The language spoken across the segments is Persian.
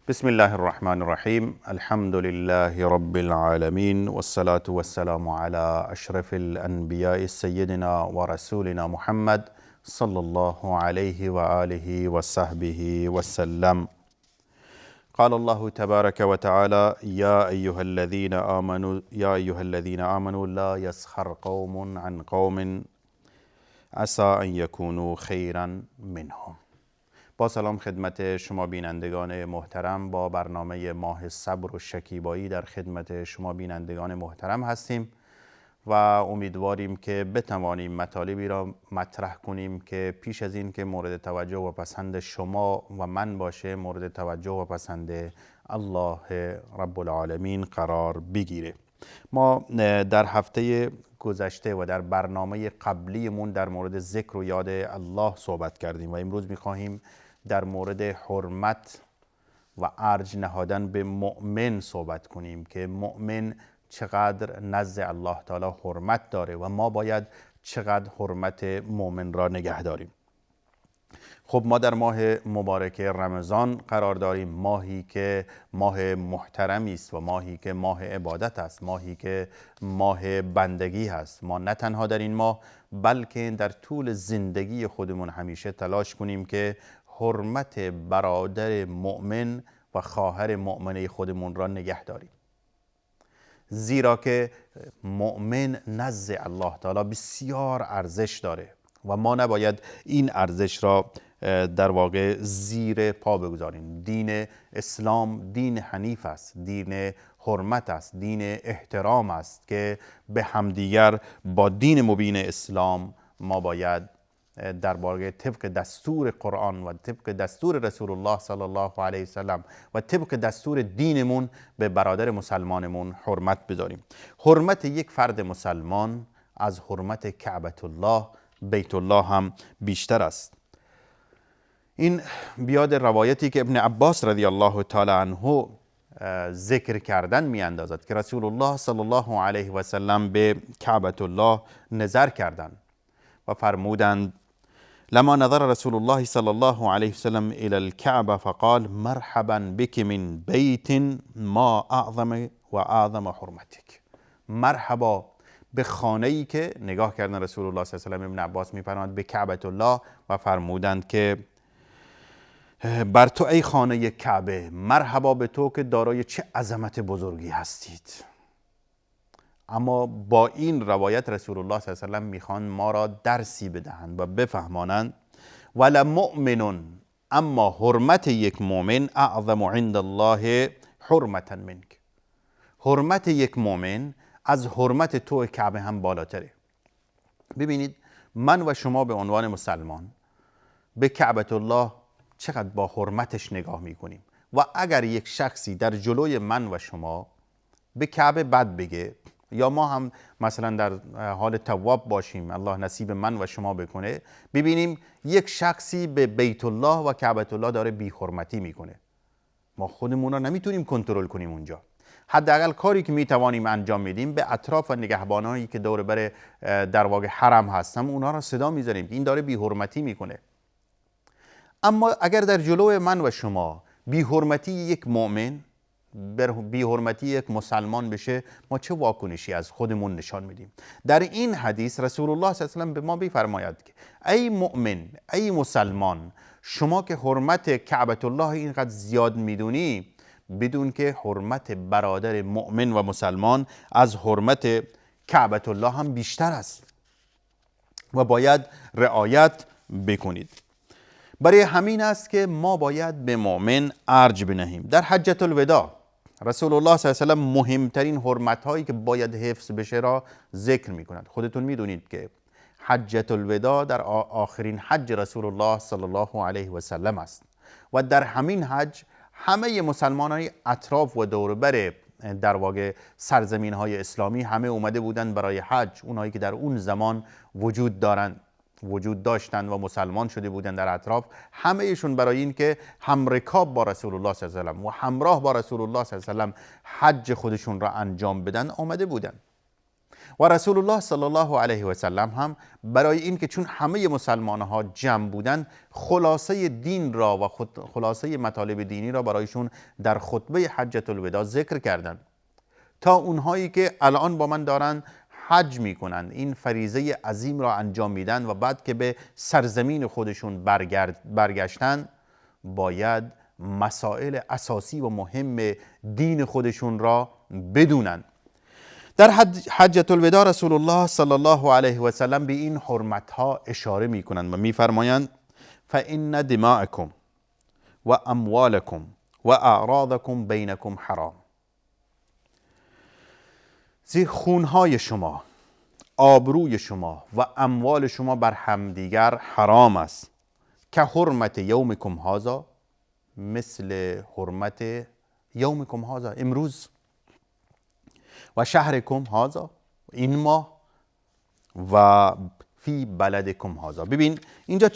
بسم الله الرحمن الرحیم. الحمد لله رب العالمین والصلاة والسلام على اشرف الانبیاء سیدنا و رسولنا محمد صلی الله علیه و آله و صحبه وسلم. قال الله تبارك وتعالى يا أيها الذين آمنوا لا يسخر قوم عن قوم عسى أن يكونوا خيرا منهم. با سلام خدمت شما بینندگان محترم، با برنامه ماه صبر و شکیبایی در خدمت شما بینندگان محترم هستیم و امیدواریم که بتوانیم مطالبی را مطرح کنیم که پیش از این که مورد توجه و پسند شما و من باشه، مورد توجه و پسند الله رب العالمین قرار بگیره. ما در هفته گذشته و در برنامه قبلیمون در مورد ذکر و یاد الله صحبت کردیم و امروز میخواهیم در مورد حرمت و ارج نهادن به مؤمن صحبت کنیم که مؤمن چقدر نزد الله تعالی حرمت داره و ما باید چقدر حرمت مؤمن را نگه داریم. خب ما در ماه مبارک رمضان قرار داریم، ماهی که ماه محترمی است و ماهی که ماه عبادت است، ماهی که ماه بندگی هست. ما نه تنها در این ماه بلکه در طول زندگی خودمون همیشه تلاش کنیم که حرمت برادر مؤمن و خواهر مؤمنه خودمون را نگه داریم، زیرا که مؤمن نزد الله تعالی بسیار ارزش داره و ما نباید این ارزش را در واقع زیر پا بگذاریم. دین اسلام دین حنیف است، دین حرمت است، دین احترام است که به همدیگر با دین مبین اسلام ما باید در واقع طبق دستور قرآن و طبق دستور رسول الله صلی الله علیه وسلم و طبق دستور دینمون به برادر مسلمانمون حرمت بذاریم. حرمت یک فرد مسلمان از حرمت کعبة الله بیت الله هم بیشتر است. این بیاد روایتی که ابن عباس رضی الله تعالی عنه ذکر کردن می اندازد که رسول الله صلی الله علیه و سلم به کعبة الله نظر کردند و فرمودند: لما نظر رسول الله صلی الله علیه وسلم الى الكعبه فقال مرحبا بك من بیت ما اعظم و اعظم حرمتك. مرحبا به خانه‌ای که نگاه کردن رسول الله صلی الله علیه و ابن عباس می‌فرماند به کعبة الله و فرمودند که بر تو ای خانه کعبه، مرحبا به تو که دارای چه عظمت بزرگی هستید. اما با این روایت رسول الله صلی الله علیه و سلم میخوان ما را درسی بدهند و بفهمانند ولمؤمن، اما حرمت یک مؤمن اعظم عند الله حرمتا منک، حرمت یک مؤمن از حرمت تو کعبه هم بالاتره. ببینید من و شما به عنوان مسلمان به کعبة الله چقدر با حرمتش نگاه میکنیم و اگر یک شخصی در جلوی من و شما به کعبه بد بگه یا ما هم مثلا در حال تواب باشیم، الله نصیب من و شما بکنه، ببینیم یک شخصی به بیت الله و کعبة الله داره بی حرمتی میکنه، ما خودمون رو نمیتونیم کنترل کنیم اونجا. حداقل کاری که میتوانیم انجام میدیم به اطراف و نگهبانایی که دور بر در واقع حرم هستن اونها را صدا میزنیم که این داره بی حرمتی میکنه. اما اگر در جلو من و شما بی حرمتی یک مؤمن، بی حرمتی یک مسلمان بشه، ما چه واکنشی از خودمون نشان میدیم؟ در این حدیث رسول الله صلی الله علیه و سلم به ما میفرماید که ای مؤمن، ای مسلمان، شما که حرمت کعبة الله اینقدر زیاد میدونی، بدون که حرمت برادر مؤمن و مسلمان از حرمت کعبة الله هم بیشتر است و باید رعایت بکنید. برای همین است که ما باید به مؤمن ارج بنهیم. در حجة الوداع رسول الله صلی الله علیه و سلم مهمترین حرمت هایی که باید حفظ بشه را ذکر می کند. خودتون میدونید که حجة الوداع در آخرین حج رسول الله صلی الله علیه و سلم است و در همین حج همه مسلمانان اطراف و دوربر در واقع سرزمین های اسلامی همه اومده بودند برای حج. اونایی که در اون زمان وجود داشتند و مسلمان شده بودند در اطراف، همه ایشون برای این که همرکاب با رسول الله صلی الله علیه و سلم و همراه با رسول الله صلی الله علیه و سلم حج خودشون را انجام بدن آمده بودند. و رسول الله صلی الله علیه و سلم هم برای این که چون همه مسلمان ها جمع بودن، خلاصه دین را و خلاصه مطالب دینی را برایشون در خطبه حجة الوداع ذکر کردند، تا اونهایی که الان با من دارن حج میکنن، این فریضه عظیم را انجام میدن و بعد که به سرزمین خودشون برگشتن، باید مسائل اساسی و مهم دین خودشون را بدونن. در حجة الوداع رسول الله صلی الله علیه و سلم به این حرمت ها اشاره میکنند و میفرمایند فإن دماءکم و اموالکم و اعراضکم بینکم حرام. زیر خونهای شما، آبروی شما و اموال شما بر همدیگر حرام است، که حرمت یومکم هذا، مثل حرمت یومکم هذا، امروز، و شهرکم هذا، این ماه، و فی بلدکم هذا. ببین اینجا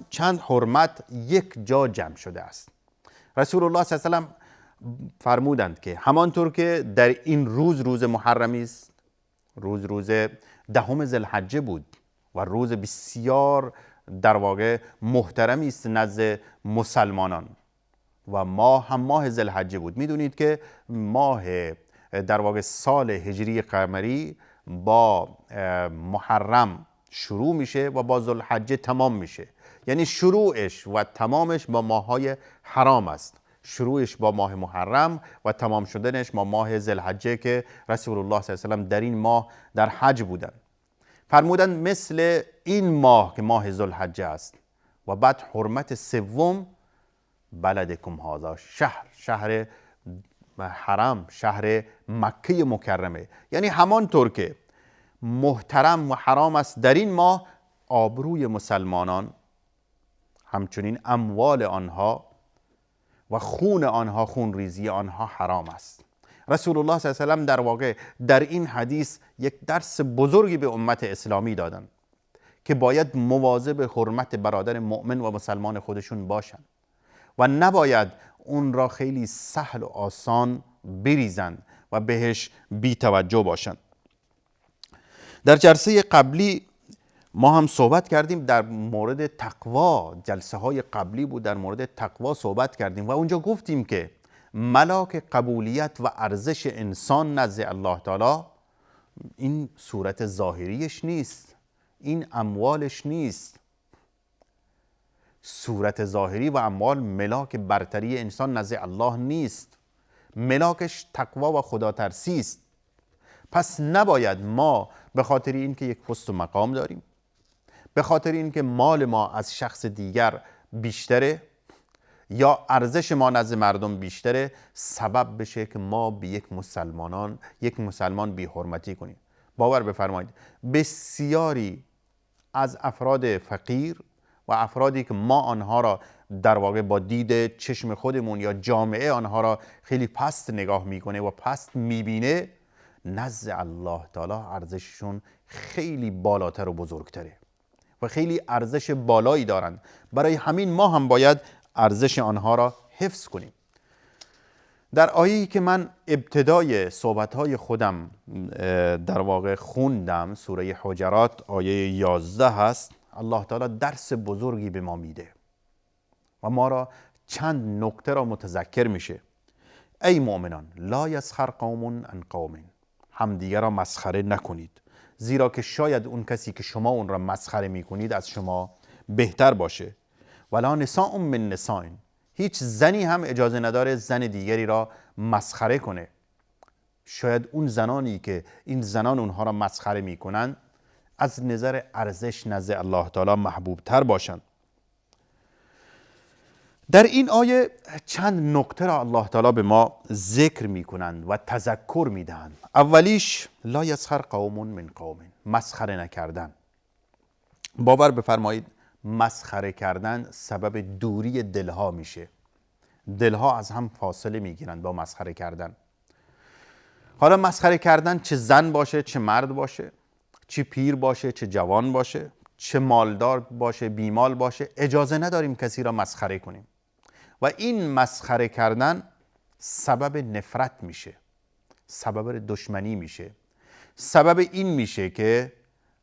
چند حرمت یک جا جمع شده است. رسول الله صلی الله علیه و سلم فرمودند که همانطور که در این روز محرمی است، روز 10 ذوالحجه بود و روز بسیار در واقع محترمی است نزد مسلمانان، و ماه هم ماه ذوالحجه بود. میدونید که ماه در واقع سال هجری قمری با محرم شروع میشه و با ذوالحجه تمام میشه، یعنی شروعش و تمامش با ماههای حرام است. شروعش با ماه محرم و تمام شدنش با ماه ذوالحجه که رسول الله صلی الله علیه و سلم در این ماه در حج بودن. فرمودند مثل این ماه که ماه ذوالحجه است. و بعد حرمت سوم بلدکم هذا، شهر حرم، شهر مکه مکرمه، یعنی همانطور که محترم و حرام است در این ماه، آبروی مسلمانان، همچنین اموال آنها و خون آنها، خون ریزی آنها حرام است. رسول الله صلی الله علیه و سلم در واقع در این حدیث یک درس بزرگی به امت اسلامی دادن که باید مواظب حرمت برادر مؤمن و مسلمان خودشون باشن و نباید اون را خیلی سهل و آسان بریزن و بهش بی توجه باشن. در جلسه قبلی ما هم صحبت کردیم در مورد تقوا، جلسه های قبلی بود، در مورد تقوا صحبت کردیم و اونجا گفتیم که ملاک قبولیت و ارزش انسان نزد الله تعالی این صورت ظاهریش نیست، این اموالش نیست. صورت ظاهری و اموال ملاک برتری انسان نزد الله نیست، ملاکش تقوا و خداترسی است. پس نباید ما به خاطر اینکه یک پست و مقام داریم، به خاطر اینکه مال ما از شخص دیگر بیشتره یا ارزش ما نزد مردم بیشتره، سبب بشه که ما به یک مسلمان بی حرمتی کنیم. باور بفرمایید بسیاری از افراد فقیر و افرادی که ما آنها را در واقع با دید چشم خودمون یا جامعه آنها را خیلی پست نگاه میکنه و پست میبینه، نزد الله تعالی ارزششون خیلی بالاتر و بزرگتره و خیلی ارزش بالایی دارند. برای همین ما هم باید ارزش آنها را حفظ کنیم. در آیه‌ای که من ابتدای صحبت‌های خودم در واقع خوندم، سوره حجرات آیه 11 هست، الله تعالی درس بزرگی به ما میده و ما را چند نکته را متذکر میشه. ای مؤمنان لا یسخر قوم عن قوم، همدیگر را مسخره نکنید، زیرا که شاید اون کسی که شما اون را مسخره میکنید از شما بهتر باشه. ولا نساء من نساء، هیچ زنی هم اجازه نداره زن دیگری را مسخره کنه. شاید اون زنانی که این زنان اونها را مسخره میکنن از نظر ارزش نزد الله تعالی محبوب تر باشند. در این آیه چند نکته را الله تعالی به ما ذکر میکنند و تذکر میدهند. اولیش لا یسخر قوم من قوم، مسخره نکردن. باور بفرمایید مسخره کردن سبب دوری دلها میشه، دلها از هم فاصله میگیرند با مسخره کردن. حالا مسخره کردن چه زن باشه چه مرد باشه، چه پیر باشه چه جوان باشه، چه مالدار باشه بیمال باشه، اجازه نداریم کسی را مسخره کنیم و این مسخره کردن سبب نفرت میشه، سبب دشمنی میشه، سبب این میشه که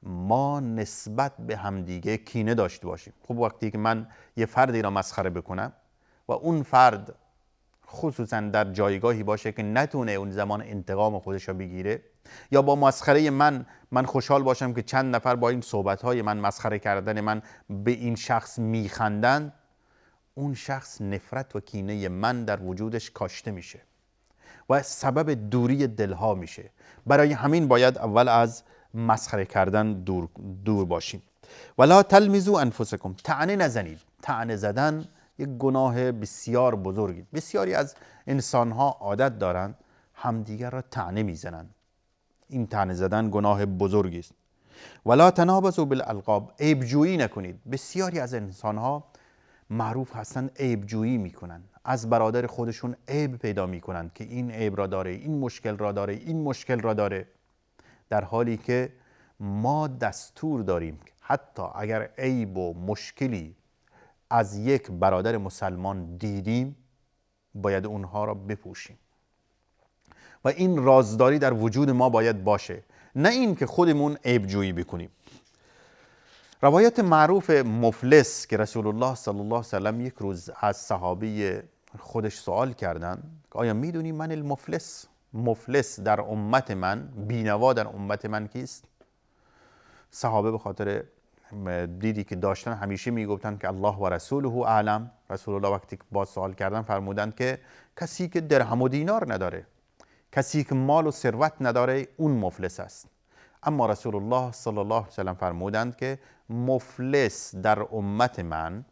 ما نسبت به همدیگه کینه داشته باشیم. خب وقتی که من یه فردی را مسخره بکنم و اون فرد خصوصا در جایگاهی باشه که نتونه اون زمان انتقام خودش رو بگیره، یا با مسخره من خوشحال باشم که چند نفر با این صحبت‌های من، مسخره کردن من، به این شخص میخندند، اون شخص نفرت و کینه من در وجودش کاشته میشه و سبب دوری دلها میشه. برای همین باید اول از مسخره کردن دور باشیم. ولا تلمزوا انفسکم، طعنه نزنید. طعنه زدن یک گناه بسیار بزرگی. بسیاری از انسانها عادت دارند همدیگر را طعنه میزنند. این طعنه زدن گناه بزرگی است. ولا تنابزوا بالالقاب، عیبجویی نکنید. بسیاری از انسانها معروف هستند عیبجویی میکنند، از برادر خودشون عیب پیدا میکنند که این عیب را داره، این مشکل را داره، این مشکل را داره، در حالی که ما دستور داریم حتی اگر عیب و مشکلی از یک برادر مسلمان دیدیم باید اونها را بپوشیم و این رازداری در وجود ما باید باشه، نه این که خودمون عیب جویی بکنیم. روایت معروف مفلس که رسول الله صلی الله علیه و سلم یک روز از صحابی خودش سوال کردن که آیا میدونی من مفلس در امت من، بینوا در امت من کیست؟ صحابه به خاطر دیدی که داشتن همیشه میگفتن که الله و رسوله اعلم. رسول الله وقتی که با سوال کردن فرمودند که کسی که درهم و دینار نداره، کسی که مال و ثروت نداره، اون مفلس است. اما رسول الله صلی الله علیه و سلم فرمودند که مفلس در امت من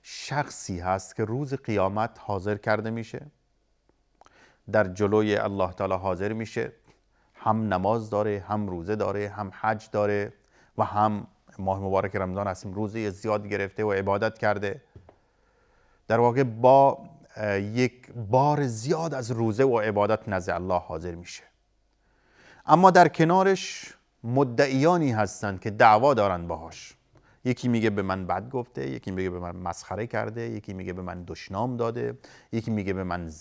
شخصی هست که روز قیامت حاضر کرده میشه، در جلوی الله تعالی حاضر میشه، هم نماز داره، هم روزه داره، هم حج داره و هم ماه مبارک رمضان هستیم روزه زیاد گرفته و عبادت کرده. در واقع با یک بار زیاد از روزه و عبادت نزد الله حاضر میشه. اما در کنارش مدعیانی هستند که دعوا دارن باهاش. یکی میگه به من بد گفته، یکی میگه به من مسخره کرده، یکی میگه به من دشنام داده، یکی میگه به من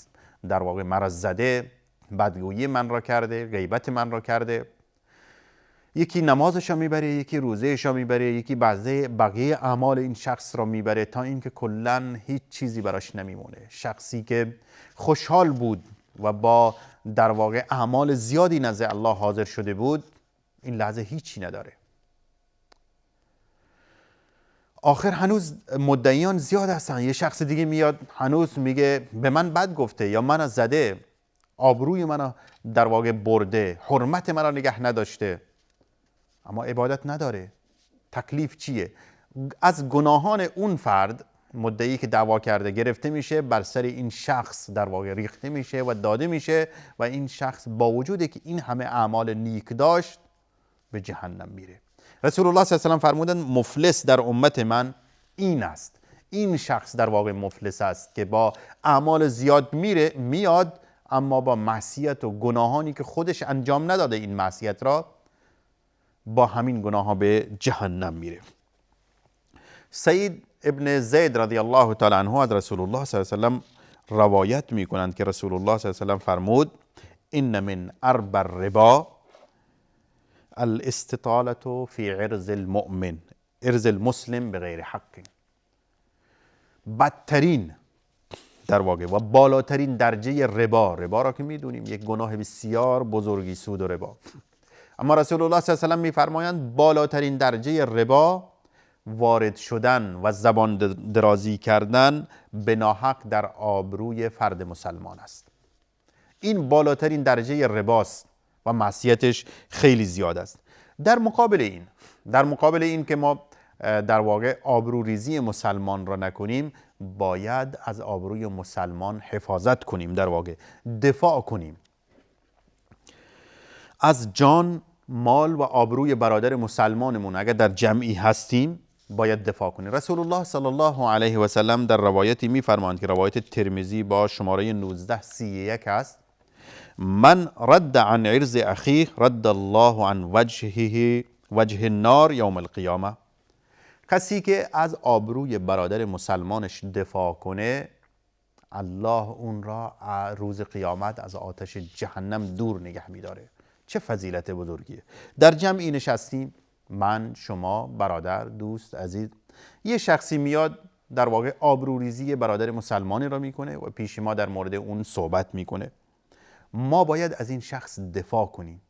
در واقع مرا زده، بدگویی من را کرده، غیبت من را کرده. یکی نمازش را میبره، یکی روزهش را میبره، یکی بقیه اعمال این شخص را میبره، تا اینکه کلا هیچ چیزی براش نمیمونه. شخصی که خوشحال بود و با در واقع اعمال زیادی نزد الله حاضر شده بود، این لحظه هیچی نداره. آخر هنوز مدعیان زیاد هستن. یه شخص دیگه میاد هنوز میگه به من بد گفته یا من زده، آبروی منو در واقع برده، حرمت منو نگه نداشته، اما عبادت نداره. تکلیف چیه؟ از گناهان اون فرد مدعی که دعوا کرده گرفته میشه، بر سر این شخص در واقع ریخته میشه و داده میشه و این شخص با وجودی که این همه اعمال نیک داشت به جهنم میره. رسول الله صلی الله علیه و سلم فرمودند مفلس در امت من این است. این شخص در واقع مفلس است که با اعمال زیاد میاد اما با معصیت و گناهانی که خودش انجام نداده این معصیت را، با همین گناه ها به جهنم میره. سعید ابن زید رضی الله تعالی عنه از رسول الله صلی الله علیه و سلم روایت میکنند که رسول الله صلی الله علیه و سلم فرمود ان من اربع الربا الاستطالة فی عرض المؤمن، عرض المسلم بغیر حق. بدترین در واقع و بالاترین درجه ربا را که میدونیم یک گناه بسیار بزرگی، سود و ربا، اما رسول الله صلی الله علیه و سلم میفرمایند بالاترین درجه ربا وارد شدن و زبان درازی کردن به ناحق در آبروی فرد مسلمان است. این بالاترین درجه رباست و معصیتش خیلی زیاد است. در مقابل این که ما در واقع آبروریزی مسلمان را نکنیم، باید از آبروی مسلمان حفاظت کنیم، در واقع دفاع کنیم. از جان، مال و آبروی برادر مسلمانمون اگر در جمعی هستیم باید دفاع کنیم. رسول الله صلی الله علیه و سلم در روایتی میفرمایند که روایت ترمذی با شماره 1931 است: من رد عن عرض اخیه رد الله عن وجه النار یوم القیامه. کسی که از آبروی برادر مسلمانش دفاع کنه، الله اون را روز قیامت از آتش جهنم دور نگه میداره. چه فضیلت بزرگیه. در جمعی نشستیم، من، شما، برادر، دوست، عزیز، یه شخصی میاد در واقع آبروریزی برادر مسلمانی را میکنه و پیش ما در مورد اون صحبت میکنه. ما باید از این شخص دفاع کنیم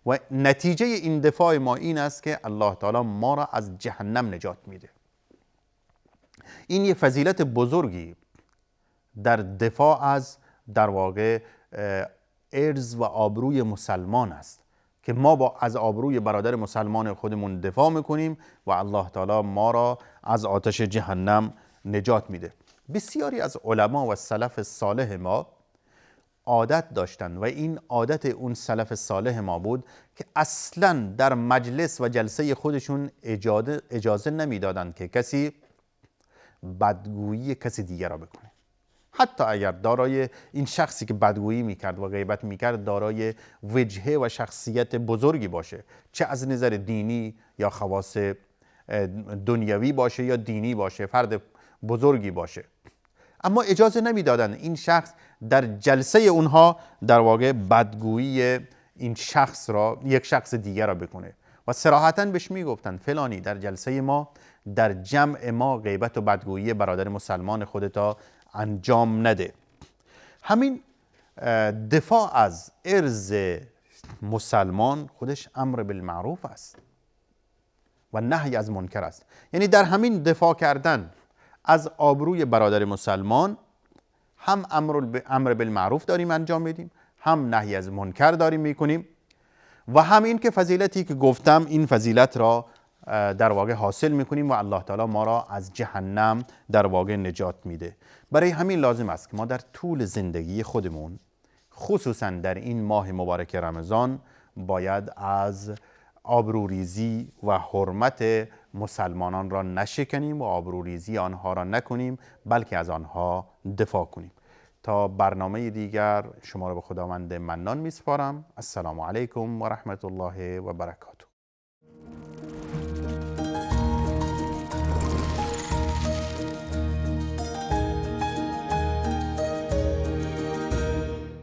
و نتیجه این دفاع ما این است که الله تعالی ما را از جهنم نجات میده. این یه فضیلت بزرگی در دفاع از در واقع عرض و آبروی مسلمان است که ما از آبروی برادر مسلمان خودمون دفاع میکنیم و الله تعالی ما را از آتش جهنم نجات میده. بسیاری از علما و سلف صالح ما عادت داشتن و این عادت اون سلف صالح ما بود که اصلا در مجلس و جلسه خودشون اجازه نمیدادند که کسی بدگویی کسی دیگر را بکنه، حتی اگر دارای این شخصی که بدگویی میکرد و غیبت میکرد دارای وجهه و شخصیت بزرگی باشه، چه از نظر دینی یا خواص دنیوی باشه یا دینی باشه، فرد بزرگی باشه، اما اجازه نمیدادن این شخص در جلسه اونها در واقع بدگویی این شخص را، یک شخص دیگر را بکنه و صراحتاً بهش میگفتن فلانی در جلسه ما، در جمع ما غیبت و بدگویی برادر مسلمان خودتا انجام نده. همین دفاع از عرض مسلمان خودش امر بالمعروف است و نهی از منکر است. یعنی در همین دفاع کردن از آبروی برادر مسلمان هم امر بالمعروف داریم انجام میدیم، هم نهی از منکر داریم میکنیم و هم این که فضیلتی که گفتم این فضیلت را در واقع حاصل میکنیم و الله تعالی ما را از جهنم در واقع نجات میده. برای همین لازم است که ما در طول زندگی خودمون، خصوصا در این ماه مبارک رمضان، باید از آبروریزی و حرمت مسلمانان را نشکنیم و آبروریزی آنها را نکنیم، بلکه از آنها دفاع کنیم. تا برنامه دیگر شما را به خداوند منان میسپارم. السلام علیکم و رحمت الله و برکاته.